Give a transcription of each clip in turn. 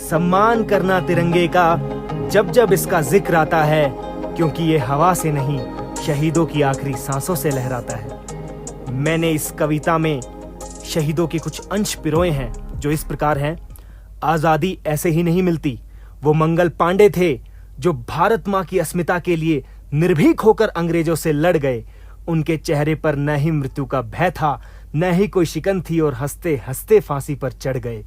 सम्मान करना तिरंगे का जब जब इसका जिक्र आता है, क्योंकि ये हवा से नहीं शहीदों की आखिरी सांसों से लहराता है। मैंने इस कविता में शहीदों के कुछ अंश पिरोए हैं जो इस प्रकार हैं। आजादी ऐसे ही नहीं मिलती। वो मंगल पांडे थे जो भारत मां की अस्मिता के लिए निर्भीक होकर अंग्रेजों से लड़ गए। उनके चेहरे पर न ही मृत्यु का भय था, न ही कोई शिकन थी, और हंसते हंसते फांसी पर चढ़ गए।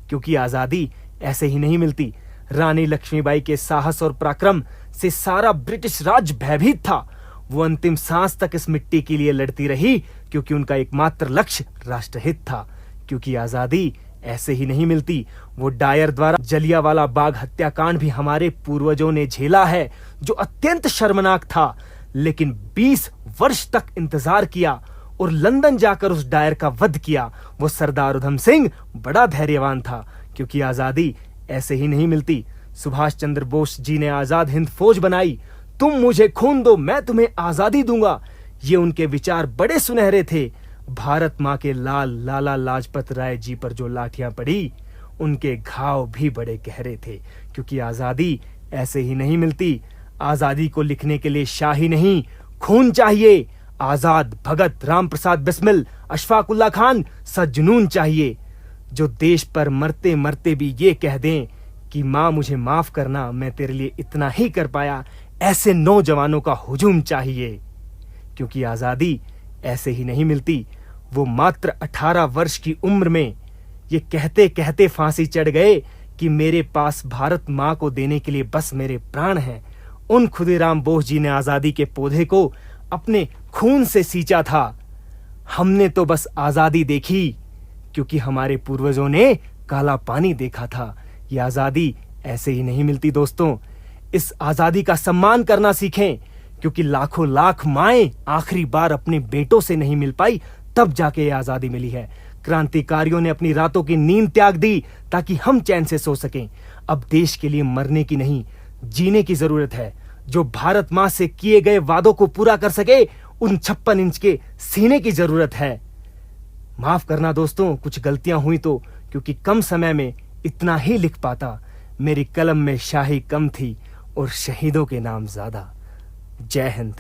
क्योंकि आजादी ऐसे ही नहीं मिलती। रानी लक्ष्मीबाई के साहस और पराक्रम से सारा ब्रिटिश राज भयभीत था। वो अंतिम सांस तक इस मिट्टी के लिए लड़ती रही, क्योंकि उनका एकमात्र लक्ष्य राष्ट्रहित था। क्योंकि आजादी ऐसे ही नहीं मिलती। वो डायर द्वारा जलियांवाला बाग हत्याकांड भी हमारे पूर्वजों ने झेला है, जो अत्यंत शर्मनाक था। लेकिन 20 वर्ष तक इंतजार किया और लंदन जाकर उस डायर का वध किया। वो सरदार उधम सिंह बड़ा धैर्यवान था। क्योंकि आजादी ऐसे ही नहीं मिलती। सुभाष चंद्र बोस जी ने आजाद हिंद फौज बनाई। तुम मुझे खून दो, मैं तुम्हें आजादी दूंगा। ये उनके विचार बड़े सुनहरे थे। भारत मां के लाल लाला लाजपत राय जी पर जो लाठियां पड़ी, उनके घाव भी बड़े गहरे थे। क्योंकि आजादी ऐसे ही नहीं मिलती। आजादी को लिखने के लिए शाही नहीं, खून चाहिए। आजाद भगत, राम प्रसाद बिस्मिल, अशफाक उल्लाह खान सजुनून चाहिए, जो देश पर मरते मरते भी ये कह दें कि मां मुझे माफ करना, मैं तेरे लिए इतना ही कर पाया। ऐसे नौजवानों का हुजूम चाहिए। क्योंकि आजादी ऐसे ही नहीं मिलती। वो मात्र 18 वर्ष की उम्र में ये कहते कहते फांसी चढ़ गए कि मेरे पास भारत मां को देने के लिए बस मेरे प्राण हैं। उन खुदीराम बोस जी ने आजादी के पौधे को अपने खून से सींचा था। हमने तो बस आजादी देखी, क्योंकि हमारे पूर्वजों ने काला पानी देखा था। ये आजादी ऐसे ही नहीं मिलती दोस्तों। इस आजादी का सम्मान करना सीखें, क्योंकि लाखों लाख माएं आखिरी बार अपने बेटों से नहीं मिल पाई, तब जाके ये आजादी मिली है। क्रांतिकारियों ने अपनी रातों की नींद त्याग दी ताकि हम चैन से सो सकें। अब देश के लिए मरने की नहीं, जीने की जरूरत है। जो भारत मां से किए गए वादों को पूरा कर सके, उन 56 इंच के सीने की जरूरत है। माफ करना दोस्तों, कुछ गलतियां हुई तो, क्योंकि कम समय में इतना ही लिख पाता। मेरी कलम में शाही कम थी और शहीदों के नाम ज्यादा। जय हिंद।